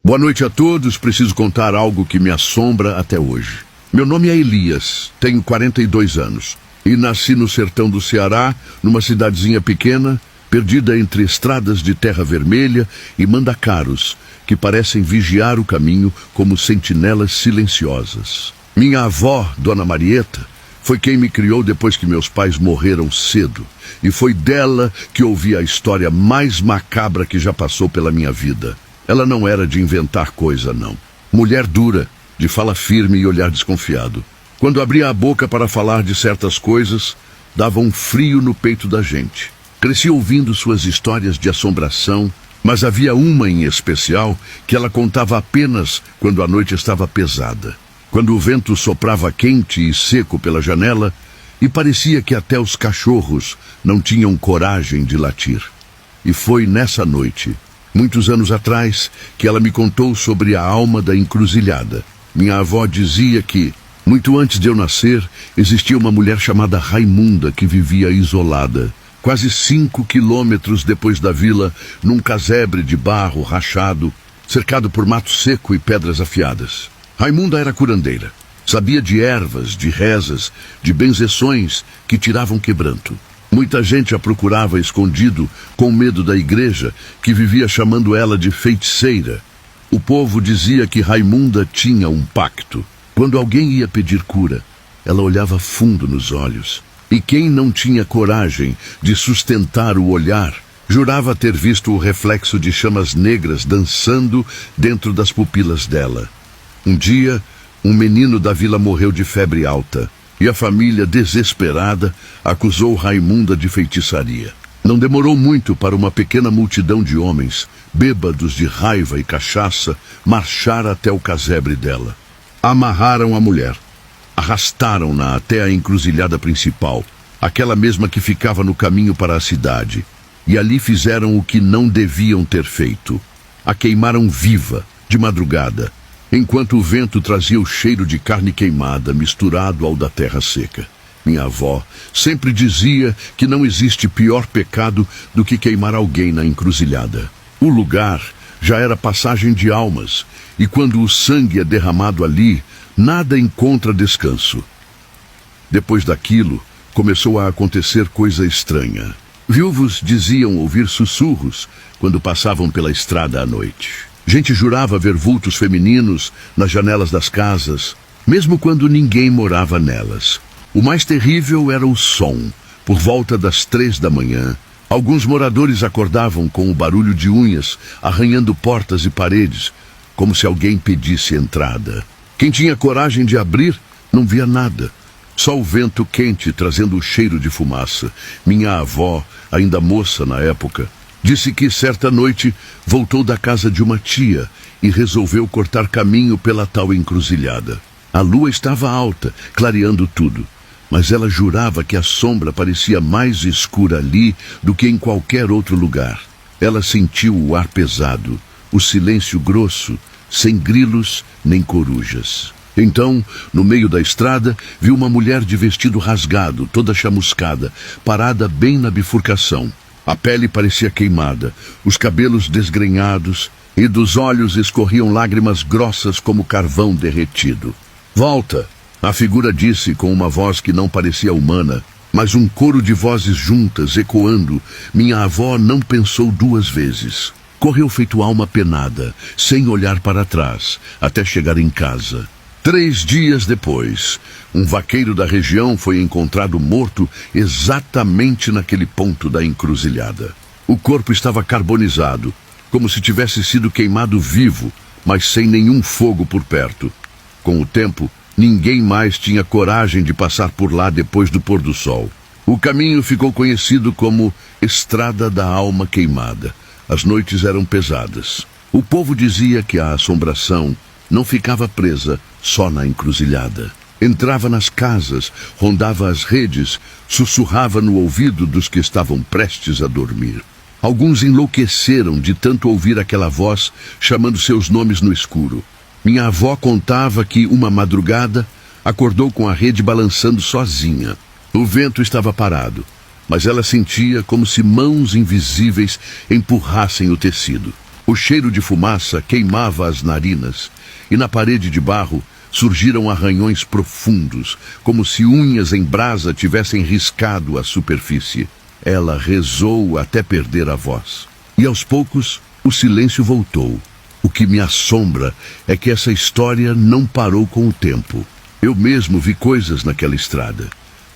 Boa noite a todos. Preciso contar algo que me assombra até hoje. Meu nome é Elias, tenho 42 anos e nasci no sertão do Ceará, numa cidadezinha pequena, perdida entre estradas de terra vermelha e mandacaros, que parecem vigiar o caminho como sentinelas silenciosas. Minha avó, Dona Marieta, foi quem me criou depois que meus pais morreram cedo, e foi dela que ouvi a história mais macabra que já passou pela minha vida. Ela não era de inventar coisa, não. Mulher dura, de fala firme e olhar desconfiado. Quando abria a boca para falar de certas coisas, dava um frio no peito da gente. Cresci ouvindo suas histórias de assombração, mas havia uma em especial que ela contava apenas quando a noite estava pesada. Quando o vento soprava quente e seco pela janela e parecia que até os cachorros não tinham coragem de latir. E foi nessa noite, muitos anos atrás, que ela me contou sobre a alma da encruzilhada. Minha avó dizia que, muito antes de eu nascer, existia uma mulher chamada Raimunda que vivia isolada, quase 5 quilômetros depois da vila, num casebre de barro rachado, cercado por mato seco e pedras afiadas. Raimunda era curandeira. Sabia de ervas, de rezas, de benzeções que tiravam quebranto. Muita gente a procurava escondido, com medo da igreja, que vivia chamando ela de feiticeira. O povo dizia que Raimunda tinha um pacto. Quando alguém ia pedir cura, ela olhava fundo nos olhos. E quem não tinha coragem de sustentar o olhar, jurava ter visto o reflexo de chamas negras dançando dentro das pupilas dela. Um dia, um menino da vila morreu de febre alta. E a família, desesperada, acusou Raimunda de feitiçaria. Não demorou muito para uma pequena multidão de homens, bêbados de raiva e cachaça, marchar até o casebre dela. Amarraram a mulher. Arrastaram-na até a encruzilhada principal, aquela mesma que ficava no caminho para a cidade. E ali fizeram o que não deviam ter feito. A queimaram viva, de madrugada, enquanto o vento trazia o cheiro de carne queimada misturado ao da terra seca. Minha avó sempre dizia que não existe pior pecado do que queimar alguém na encruzilhada. O lugar já era passagem de almas, e quando o sangue é derramado ali, nada encontra descanso. Depois daquilo, começou a acontecer coisa estranha. Viúvos diziam ouvir sussurros quando passavam pela estrada à noite. Gente jurava ver vultos femininos nas janelas das casas, mesmo quando ninguém morava nelas. O mais terrível era o som. Por volta das 3 da manhã, alguns moradores acordavam com o barulho de unhas arranhando portas e paredes, como se alguém pedisse entrada. Quem tinha coragem de abrir não via nada. Só o vento quente trazendo o cheiro de fumaça. Minha avó, ainda moça na época, disse que certa noite voltou da casa de uma tia e resolveu cortar caminho pela tal encruzilhada. A lua estava alta, clareando tudo, mas ela jurava que a sombra parecia mais escura ali do que em qualquer outro lugar. Ela sentiu o ar pesado, o silêncio grosso, sem grilos nem corujas. Então, no meio da estrada, viu uma mulher de vestido rasgado, toda chamuscada, parada bem na bifurcação. A pele parecia queimada, os cabelos desgrenhados, e dos olhos escorriam lágrimas grossas como carvão derretido. "Volta!" A figura disse com uma voz que não parecia humana, mas um coro de vozes juntas, ecoando. Minha avó não pensou 2 vezes. Correu feito alma penada, sem olhar para trás, até chegar em casa. 3 dias depois, um vaqueiro da região foi encontrado morto exatamente naquele ponto da encruzilhada. O corpo estava carbonizado, como se tivesse sido queimado vivo, mas sem nenhum fogo por perto. Com o tempo, ninguém mais tinha coragem de passar por lá depois do pôr do sol. O caminho ficou conhecido como Estrada da Alma Queimada. As noites eram pesadas. O povo dizia que a assombração não ficava presa só na encruzilhada. Entrava nas casas, rondava as redes, sussurrava no ouvido dos que estavam prestes a dormir. Alguns enlouqueceram de tanto ouvir aquela voz chamando seus nomes no escuro. Minha avó contava que, uma madrugada, acordou com a rede balançando sozinha. O vento estava parado, mas ela sentia como se mãos invisíveis empurrassem o tecido. O cheiro de fumaça queimava as narinas, e na parede de barro surgiram arranhões profundos, como se unhas em brasa tivessem riscado a superfície. Ela rezou até perder a voz. E aos poucos, o silêncio voltou. O que me assombra é que essa história não parou com o tempo. Eu mesmo vi coisas naquela estrada.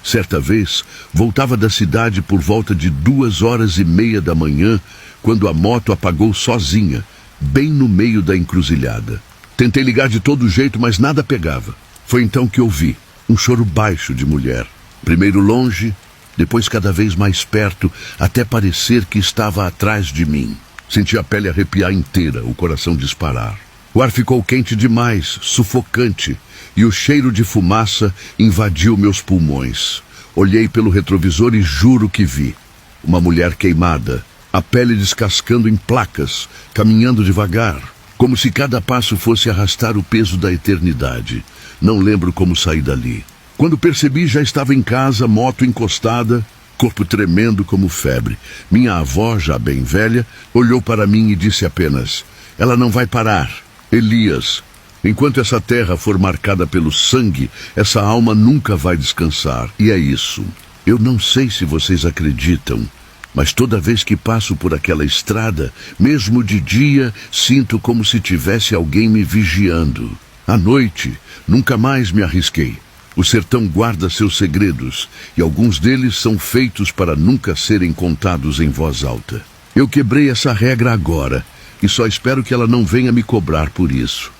Certa vez, voltava da cidade por volta de 2h30 da manhã, quando a moto apagou sozinha, bem no meio da encruzilhada. Tentei ligar de todo jeito, mas nada pegava. Foi então que ouvi um choro baixo de mulher. Primeiro longe, depois cada vez mais perto, até parecer que estava atrás de mim. Senti a pele arrepiar inteira, o coração disparar. O ar ficou quente demais, sufocante, e o cheiro de fumaça invadiu meus pulmões. Olhei pelo retrovisor e juro que vi uma mulher queimada, a pele descascando em placas, caminhando devagar, como se cada passo fosse arrastar o peso da eternidade. Não lembro como saí dali. Quando percebi, já estava em casa, moto encostada, corpo tremendo como febre. Minha avó, já bem velha, olhou para mim e disse apenas: "Ela não vai parar. Elias, enquanto essa terra for marcada pelo sangue, essa alma nunca vai descansar." E é isso. Eu não sei se vocês acreditam, mas toda vez que passo por aquela estrada, mesmo de dia, sinto como se tivesse alguém me vigiando. À noite, nunca mais me arrisquei. O sertão guarda seus segredos, e alguns deles são feitos para nunca serem contados em voz alta. Eu quebrei essa regra agora, e só espero que ela não venha me cobrar por isso.